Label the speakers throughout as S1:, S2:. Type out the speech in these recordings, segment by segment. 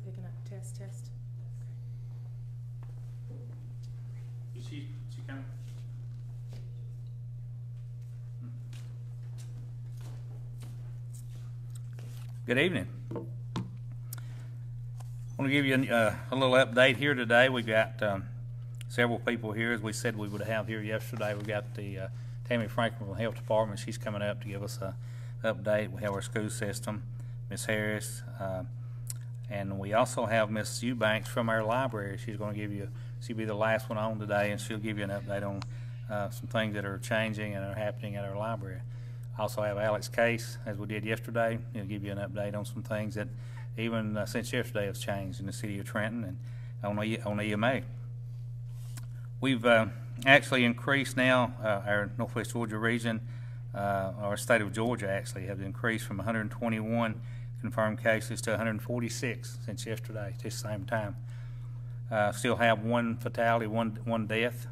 S1: picking up. Test.
S2: Okay. She kind of. Good evening. I want to give you a little update here today. We've got several people here, as we said we would have here yesterday. We've got the Tammy Franklin from the Health Department. She's coming up to give us an update. We have our school system, Miss Harris, and we also have Miss Eubanks from our library. She's going to give you, she'll be the last one on today, and she'll give you an update on some things that are changing and are happening at our library. Also have Alex Case, as we did yesterday. He'll give you an update on some things that even since yesterday has changed in the city of Trenton and on EMA. We've actually increased now our Northwest Georgia region, our state of Georgia actually has increased from 121 confirmed cases to 146 since yesterday at this same time. Still have one fatality, one death.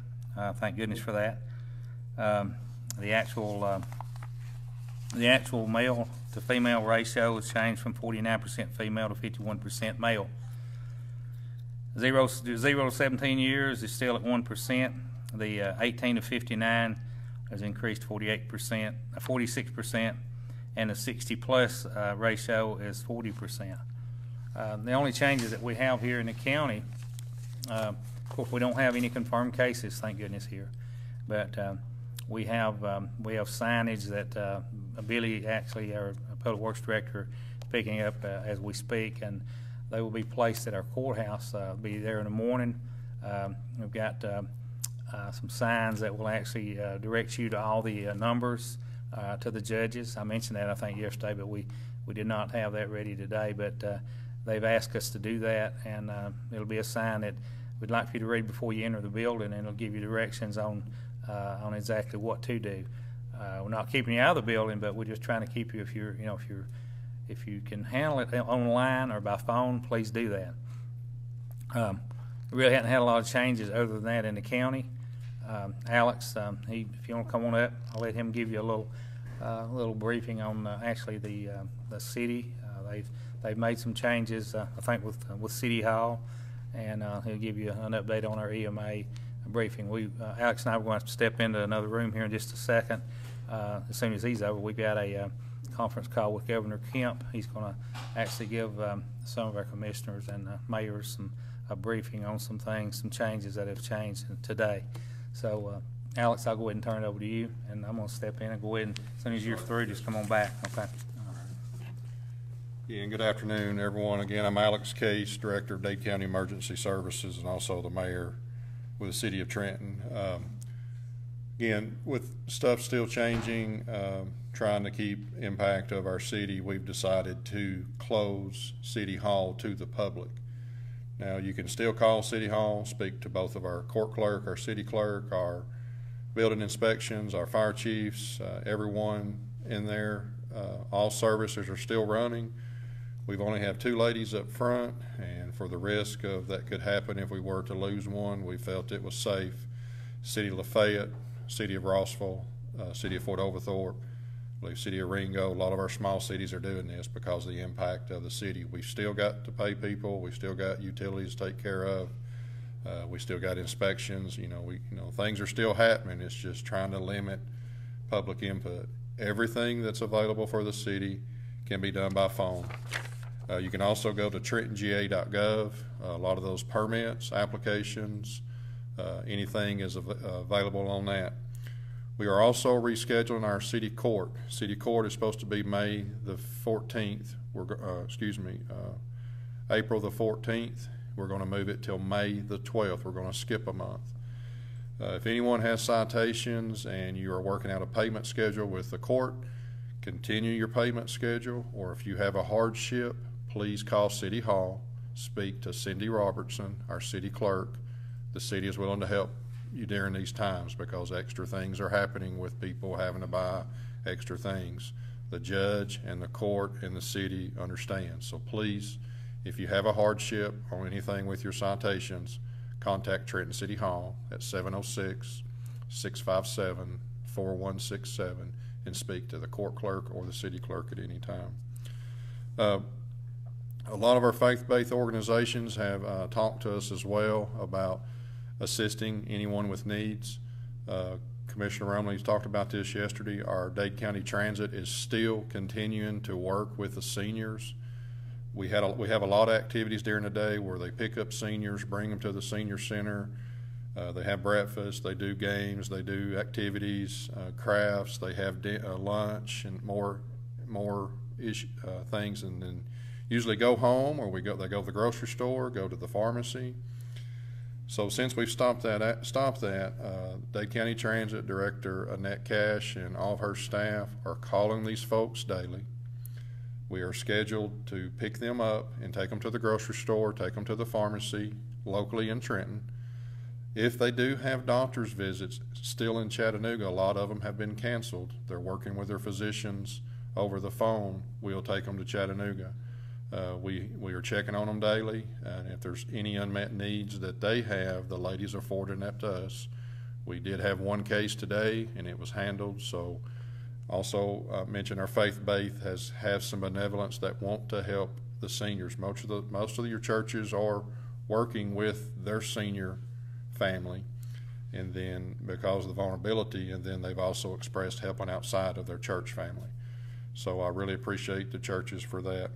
S2: Thank goodness for that. The actual male to female ratio has changed from 49% female to 51% male. 0 to 17 years is still at 1%. The 18 to 59 has increased 46%, and the 60 plus ratio is 40%. The only changes that we have here in the county, of course, we don't have any confirmed cases, thank goodness here, but we have signage that Billy, actually our public works director, is picking up as we speak, and they will be placed at our courthouse. Be there in the morning. We've got some signs that will actually direct you to all the numbers to the judges. I mentioned that I think yesterday, but we did not have that ready today. But they've asked us to do that, and it'll be a sign that we'd like for you to read before you enter the building, and it'll give you directions on exactly what to do. We're not keeping you out of the building, but we're just trying to keep you, if you can handle it online or by phone, please do that. We really hadn't had a lot of changes other than that in the county. Alex, if you want to come on up, I'll let him give you a little briefing on actually the city. They've made some changes, I think, with City Hall, and he'll give you an update on our EMA briefing. Alex and I are going to have to step into another room here in just a second. As soon as he's over, we've got a conference call with Governor Kemp. He's going to actually give some of our commissioners and mayors a briefing on some things, some changes that have changed today. So, Alex, I'll go ahead and turn it over to you, and I'm going to step in and go ahead and as soon as you're through, just come on back. Okay.
S3: Yeah, and good afternoon, everyone. Again, I'm Alex Case, Director of Dade County Emergency Services, and also the Mayor with the City of Trenton. Again, with stuff still changing, trying to keep impact of our city, we've decided to close City Hall to the public. Now, you can still call City Hall, speak to both of our court clerk, our city clerk, our building inspections, our fire chiefs, everyone in there. All services are still running. We've only have 2 ladies up front, and for the risk of that could happen if we were to lose one, we felt it was safe. City of Lafayette, City of Rossville, City of Fort Overthorpe, I believe City of Ringo, a lot of our small cities are doing this because of the impact of the city. We've still got to pay people. We still got utilities to take care of. We still got inspections. Things are still happening. It's just trying to limit public input. Everything that's available for the city can be done by phone. You can also go to TrentonGA.gov. A lot of those permits, applications, anything is available on that. We are also rescheduling our city court. City court is supposed to be May the 14th. April the 14th. We're going to move it till May the 12th. We're going to skip a month. If anyone has citations and you are working out a payment schedule with the court, continue your payment schedule, or if you have a hardship, please call City Hall, speak to Cindy Robertson, our city clerk. The city is willing to help you during these times because extra things are happening with people having to buy extra things. The judge and the court and the city understand. So please, if you have a hardship on anything with your citations, contact Trenton City Hall at 706-657-4167 and speak to the court clerk or the city clerk at any time. A lot of our faith-based organizations have talked to us as well about assisting anyone with needs. Commissioner Rumley's talked about this yesterday. Our Dade County Transit is still continuing to work with the seniors. We have a lot of activities during the day where they pick up seniors, bring them to the senior center. They have breakfast, they do games, they do activities, crafts, they have lunch and more things, and then usually go home, or they go to the grocery store, go to the pharmacy. So since we've stopped that, Dade County Transit Director Annette Cash and all of her staff are calling these folks daily. We are scheduled to pick them up and take them to the grocery store, take them to the pharmacy locally in Trenton. If they do have doctor's visits still in Chattanooga, a lot of them have been canceled. They're working with their physicians over the phone. We'll take them to Chattanooga. We are checking on them daily, and if there's any unmet needs that they have, the ladies are forwarding that to us. We did have one case today, and it was handled. So also mention our faith-based have some benevolence that want to help the seniors. Most of your churches are working with their senior family, and then because of the vulnerability, and then they've also expressed helping outside of their church family. So I really appreciate the churches for that.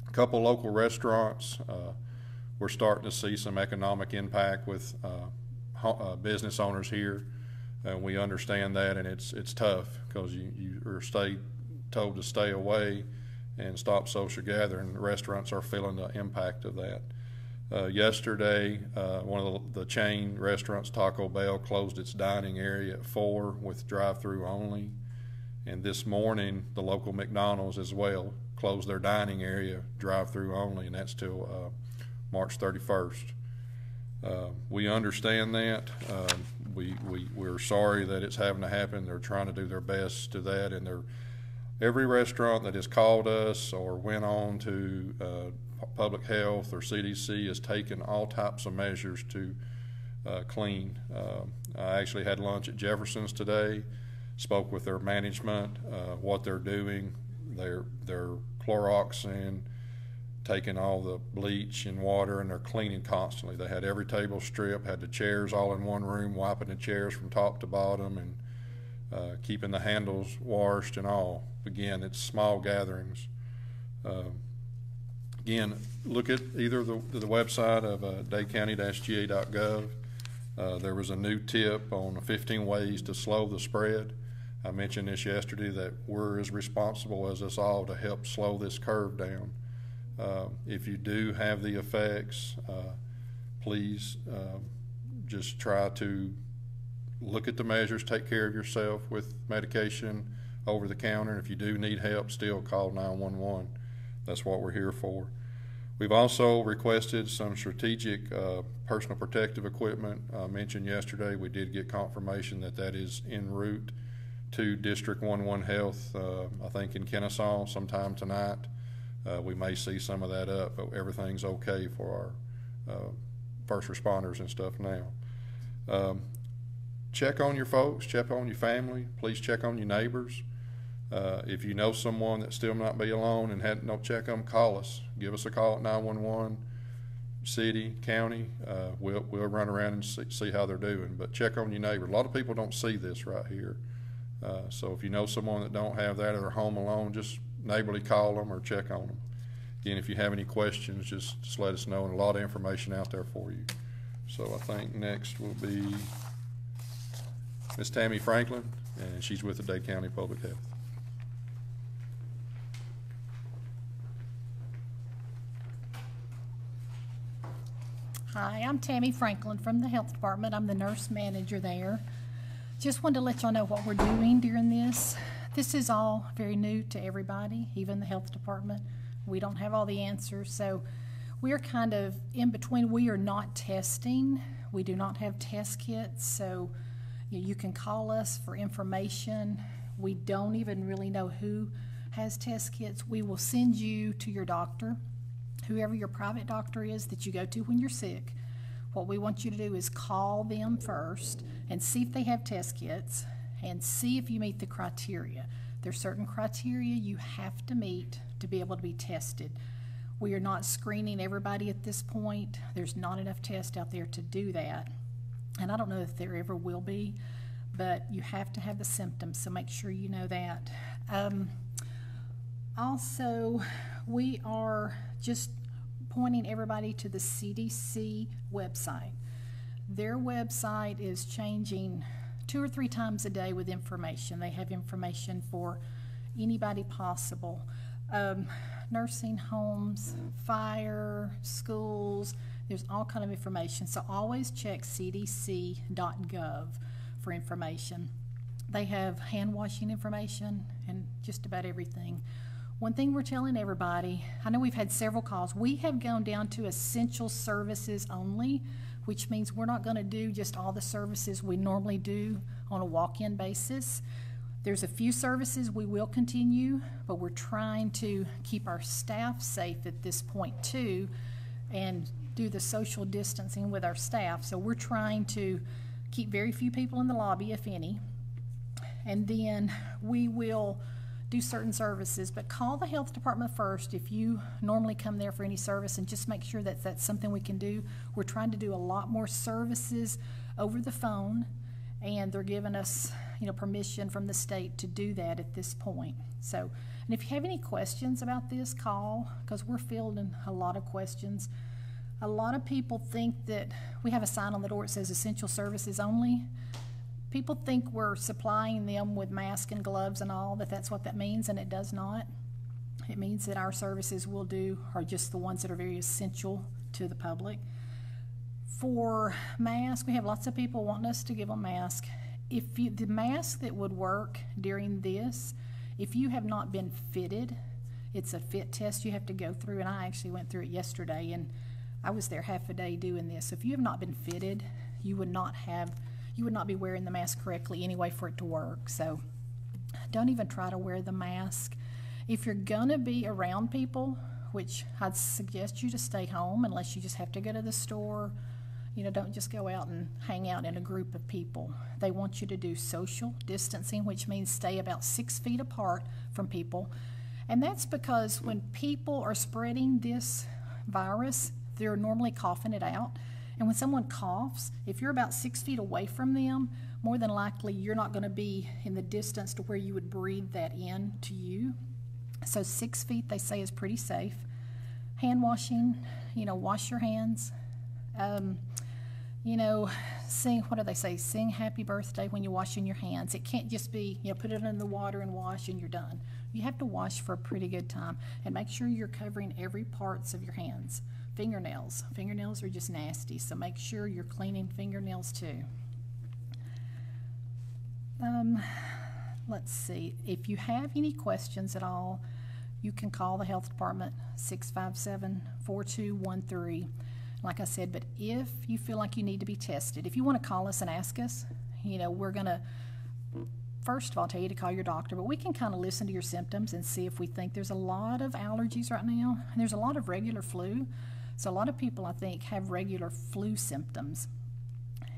S3: A couple local restaurants, we're starting to see some economic impact with business owners here. We understand that, and it's tough because you are told to stay away and stop social gathering. The restaurants are feeling the impact of that. Yesterday, one of the chain restaurants, Taco Bell, closed its dining area at 4 with drive-through only. And this morning, the local McDonald's as well closed their dining area drive-through only, and that's till March 31st. We understand that. We're sorry that it's having to happen. They're trying to do their best to that, and every restaurant that has called us or went on to public health or CDC has taken all types of measures to clean. I actually had lunch at Jefferson's today, spoke with their management, what they're doing. They're Cloroxing, taking all the bleach and water, and they're cleaning constantly. They had every table stripped, had the chairs all in one room, wiping the chairs from top to bottom, and keeping the handles washed and all. Again, it's small gatherings. Again, look at either the website of dadecounty-ga.gov. There was a new tip on 15 ways to slow the spread. I mentioned this yesterday that we're as responsible as us all to help slow this curve down. If you do have the effects, please just try to look at the measures, take care of yourself with medication over the counter. And if you do need help, still call 911. That's what we're here for. We've also requested some strategic personal protective equipment. I mentioned yesterday we did get confirmation that that is en route to District 11 Health, I think in Kennesaw sometime tonight. We may see some of that up, but everything's okay for our first responders and stuff now. Check on your folks, check on your family, please check on your neighbors. If you know someone that still might be alone and don't check them, call us. Give us a call at 911, city, county. We'll run around and see how they're doing. But check on your neighbor. A lot of people don't see this right here. So if you know someone that don't have that or they're home alone, just neighborly call them or check on them. Again, if you have any questions, just let us know, and a lot of information out there for you. So I think next will be Miss Tammy Franklin, and she's with the Dade County Public Health.
S1: Hi, I'm Tammy Franklin from the Health Department. I'm the nurse manager there. Just wanted to let y'all know what we're doing during this. This is all very new to everybody, even the Health Department. We don't have all the answers, so we're kind of in between. We are not testing. We do not have test kits, so you can call us for information. We don't even really know who has test kits. We will send you to your doctor, whoever your private doctor is that you go to when you're sick. What we want you to do is call them first and see if they have test kits and see if you meet the criteria. There's certain criteria you have to meet to be able to be tested. We are not screening everybody at this point. There's not enough tests out there to do that. And I don't know if there ever will be, but you have to have the symptoms, so make sure you know that. Also, we are just pointing everybody to the CDC website. Their website is changing 2 or 3 times a day with information. They have information for anybody possible. Nursing homes, fire, schools, there's all kind of information. So always check cdc.gov for information. They have hand washing information and just about everything. One thing we're telling everybody, I know we've had several calls, we have gone down to essential services only, which means we're not going to do just all the services we normally do on a walk-in basis. There's a few services we will continue, but we're trying to keep our staff safe at this point too, and do the social distancing with our staff. So we're trying to keep very few people in the lobby, if any, and then we will do certain services, but call the health department first if you normally come there for any service, and just make sure that that's something we can do. We're trying to do a lot more services over the phone, and they're giving us, permission from the state to do that at this point. So, and if you have any questions about this, call, because we're fielding a lot of questions. A lot of people think that we have a sign on the door that says essential services only. People think we're supplying them with masks and gloves and all, that's what that means, and it does not. It means that our services we'll do are just the ones that are very essential to the public. For masks, we have lots of people wanting us to give them masks. The mask that would work during this, if you have not been fitted, it's a fit test you have to go through, and I actually went through it yesterday, and I was there half a day doing this. If you have not been fitted, you would not be wearing the mask correctly anyway for it to work. So don't even try to wear the mask. If you're gonna be around people, which I'd suggest you to stay home unless you just have to go to the store. Don't just go out and hang out in a group of people. They want you to do social distancing, which means stay about 6 feet apart from people. And that's because when people are spreading this virus, they're normally coughing it out. And when someone coughs, if you're about 6 feet away from them, more than likely you're not going to be in the distance to where you would breathe that in to you. So 6 feet, they say, is pretty safe. Hand washing, wash your hands. Sing, what do they say? Sing happy birthday when you're washing your hands. It can't just be, put it in the water and wash and you're done. You have to wash for a pretty good time, and make sure you're covering every parts of your hands. Fingernails. Fingernails are just nasty, so make sure you're cleaning fingernails too. Let's see. If you have any questions at all, you can call the health department, 657-4213. Like I said, but if you feel like you need to be tested, if you want to call us and ask us, we're going to, first of all, tell you to call your doctor, but we can kind of listen to your symptoms and see if we think there's a lot of allergies right now, and there's a lot of regular flu. So a lot of people, I think, have regular flu symptoms.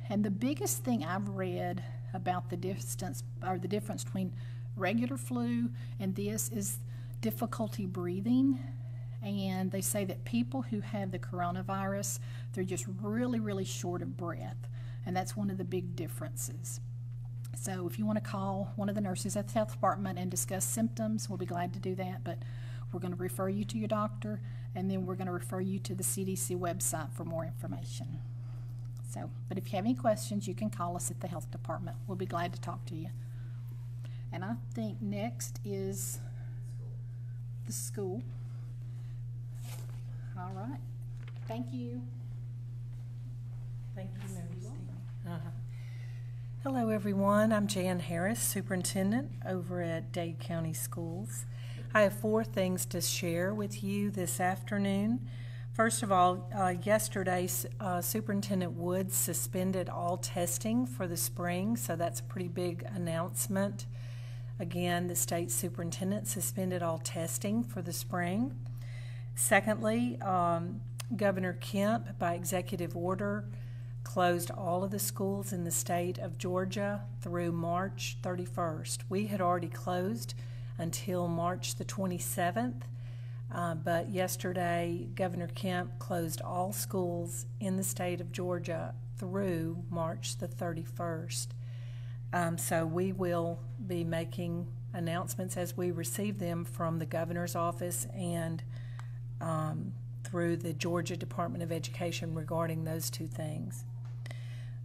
S1: And the biggest thing I've read about the difference between regular flu and this is difficulty breathing. And they say that people who have the coronavirus, they're just really, really short of breath. And that's one of the big differences. So if you want to call one of the nurses at the health department and discuss symptoms, we'll be glad to do that. But we're going to refer you to your doctor, and then we're going to refer you to the CDC website for more information. So, but if you have any questions, you can call us at the health department. We'll be glad to talk to you. And I think next is the school. All right. Thank you.
S4: Thank you, Mary. Hello, everyone. I'm Jan Harris, Superintendent over at Dade County Schools. I have 4 things to share with you this afternoon. First of all, yesterday, Superintendent Woods suspended all testing for the spring, so that's a pretty big announcement. Again, the state superintendent suspended all testing for the spring. Secondly, Governor Kemp, by executive order, closed all of the schools in the state of Georgia through March 31st. We had already closed until March the 27th. But yesterday, Governor Kemp closed all schools in the state of Georgia through March the 31st. So we will be making announcements as we receive them from the governor's office and through the Georgia Department of Education regarding those two things.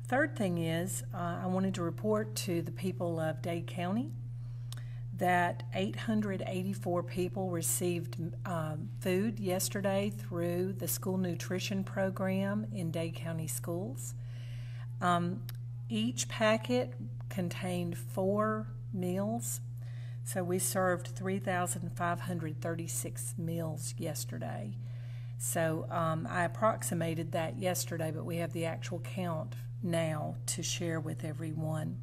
S4: Third thing is, I wanted to report to the people of Dade County that 884 people received food yesterday through the school nutrition program in Dade County schools. Each packet contained 4 meals, so we served 3,536 meals yesterday. So I approximated that yesterday, but we have the actual count now to share with everyone.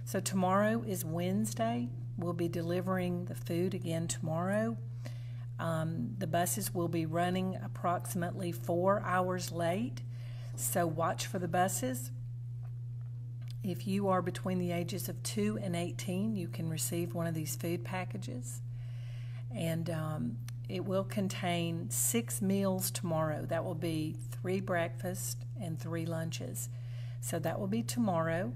S4: So tomorrow is Wednesday. We'll be delivering the food again tomorrow. The buses will be running approximately 4 hours late, so watch for the buses. If you are between the ages of 2 and 18, you can receive one of these food packages. And it will contain 6 meals tomorrow. That will be 3 breakfasts and 3 lunches. So that will be tomorrow.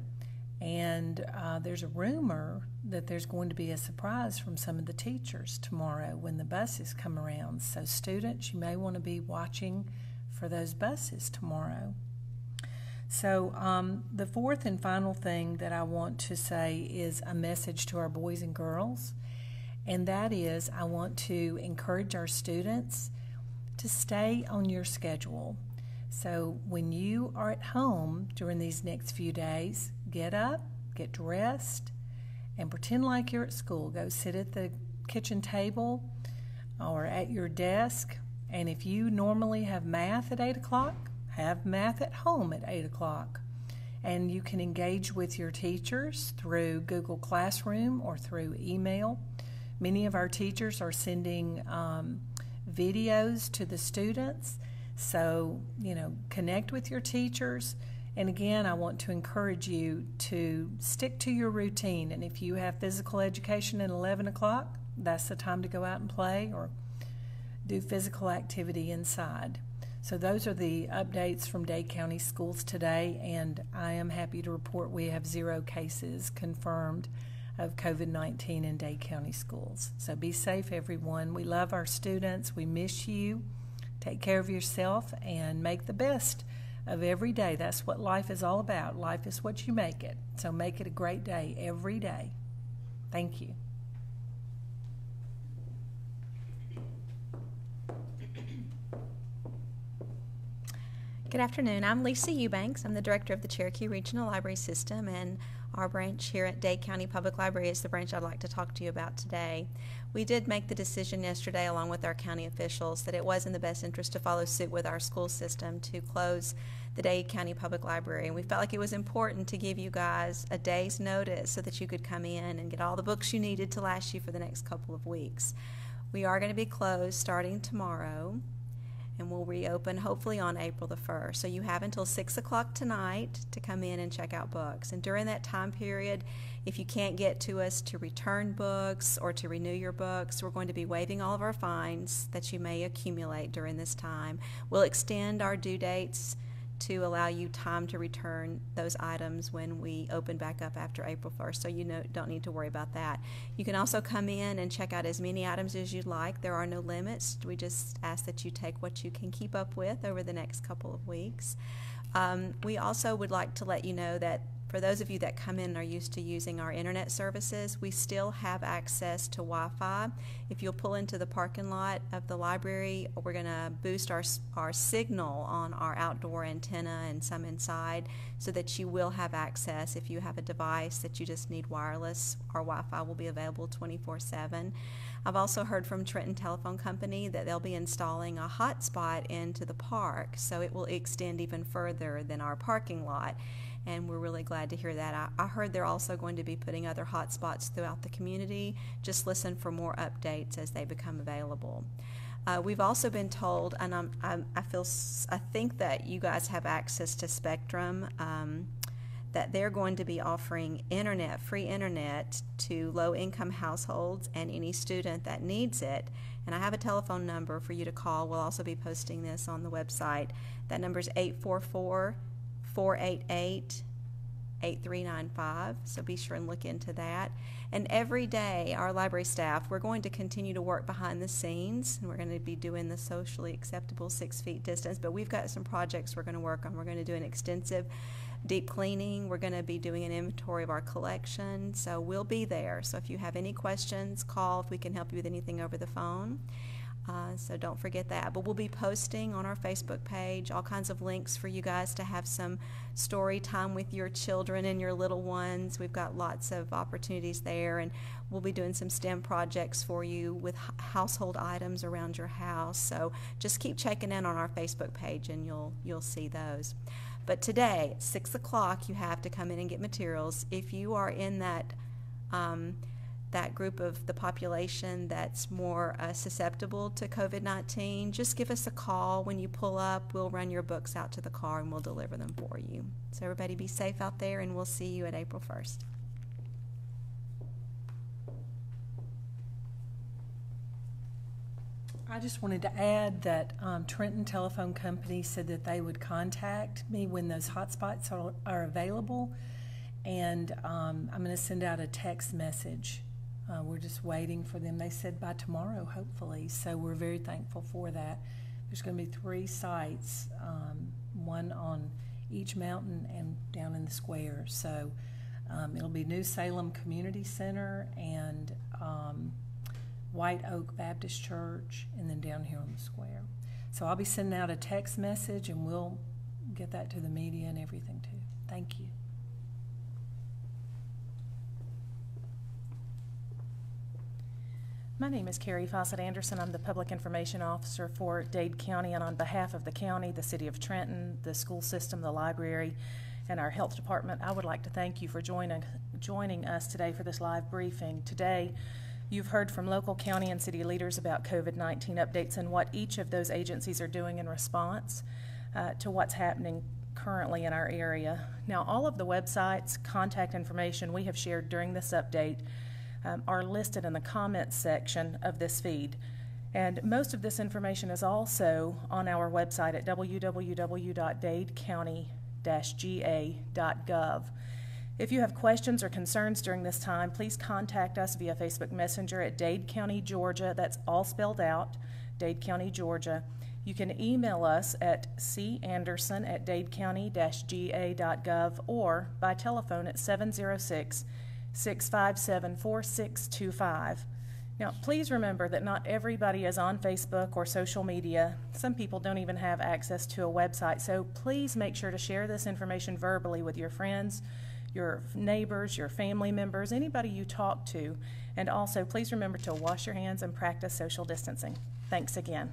S4: And there's a rumor that there's going to be a surprise from some of the teachers tomorrow when the buses come around. So students, you may want to be watching for those buses tomorrow. So the fourth and final thing that I want to say is a message to our boys and girls, and that is I want to encourage our students to stay on your schedule. So when you are at home during these next few days, get up, get dressed, and pretend like you're at school. Go sit at the kitchen table or at your desk, and if you normally have math at 8 o'clock, have math at home at 8 o'clock. And you can engage with your teachers through Google Classroom or through email. Many of our teachers are sending videos to the students. So, connect with your teachers. And again, I want to encourage you to stick to your routine. And if you have physical education at 11 o'clock, that's the time to go out and play or do physical activity inside. So those are the updates from Dade County schools today, and I am happy to report we have 0 cases confirmed of COVID-19 in Dade County schools. So be safe, everyone. We love our students. We miss you. Take care of yourself and make the best of every day. That's what life is all about. Life is what you make it. So make it a great day every day. Thank you.
S5: Good afternoon. I'm Lisa Eubanks. I'm the director of the Cherokee Regional Library System, and our branch here at Dade County Public Library is the branch I'd like to talk to you about today. We did make the decision yesterday, along with our county officials, that it was in the best interest to follow suit with our school system to close the Dade County Public Library. And we felt like it was important to give you guys a day's notice so that you could come in and get all the books you needed to last you for the next couple of weeks. We are going to be closed starting tomorrow, and we'll reopen hopefully on April the 1st. So you have until 6 o'clock tonight to come in and check out books. And during that time period, if you can't get to us to return books or to renew your books, we're going to be waiving all of our fines that you may accumulate during this time. We'll extend our due dates to allow you time to return those items when we open back up after April 1st, so you don't need to worry about that. You can also come in and check out as many items as you'd like. There are no limits. We just ask that you take what you can keep up with over the next couple of weeks. We also would like to let you know that for those of you that come in and are used to using our internet services, we still have access to Wi-Fi. If you'll pull into the parking lot of the library, we're going to boost our signal on our outdoor antenna and some inside so that you will have access. If you have a device that you just need wireless, our Wi-Fi will be available 24/7. I've also heard from Trenton Telephone Company that they'll be installing a hotspot into the park, so it will extend even further than our parking lot. And we're really glad to hear that. I heard they're also going to be putting other hotspots throughout the community. Just listen for more updates as they become available. We've also been told, and I think that you guys have access to Spectrum, that they're going to be offering free internet to low-income households and any student that needs it. And I have a telephone number for you to call. We'll also be posting this on the website. That number is 844-488-8395, so be sure and look into that. And every day, our library staff, we're going to continue to work behind the scenes, and we're going to be doing the socially acceptable 6 feet distance, but we've got some projects we're going to work on. We're going to do an extensive deep cleaning. We're going to be doing an inventory of our collection, so we'll be there. So if you have any questions, call if we can help you with anything over the phone. So don't forget that. But we'll be posting on our Facebook page all kinds of links for you guys to have some story time with your children and your little ones. We've got lots of opportunities there, and we'll be doing some STEM projects for you with household items around your house. So just keep checking in on our Facebook page and you'll see those. But today at 6 o'clock you have to come in and get materials. If you are in that that group of the population that's more susceptible to COVID-19, just give us a call when you pull up. We'll run your books out to the car and we'll deliver them for you. So everybody be safe out there, and we'll see you at April 1st.
S4: I just wanted to add that Trenton Telephone Company said that they would contact me when those hotspots are available, and I'm going to send out a text message. We're just waiting for them. They said by tomorrow, hopefully, so we're very thankful for that. There's going to be 3 sites, one on each mountain and down in the square. So it'll be New Salem Community Center and White Oak Baptist Church, and then down here on the square. So I'll be sending out a text message, and we'll get that to the media and everything too. Thank you.
S6: My name is Carrie Fawcett Anderson. I'm the Public Information Officer for Dade County, and on behalf of the county, the City of Trenton, the school system, the library, and our health department, I would like to thank you for joining us today for this live briefing. Today, you've heard from local, county, and city leaders about COVID-19 updates and what each of those agencies are doing in response to what's happening currently in our area. Now, all of the websites, contact information we have shared during this update are listed in the comments section of this feed. And most of this information is also on our website at www.dadecounty-ga.gov. If you have questions or concerns during this time, please contact us via Facebook Messenger at Dade County, Georgia. That's all spelled out, Dade County, Georgia. You can email us at canderson@dadecounty-ga.gov or by telephone at 706-657-4625. Now, please remember that not everybody is on Facebook or social media. Some people don't even have access to a website, so please make sure to share this information verbally with your friends, your neighbors, your family members, anybody you talk to. And also, please remember to wash your hands and practice social distancing. Thanks again.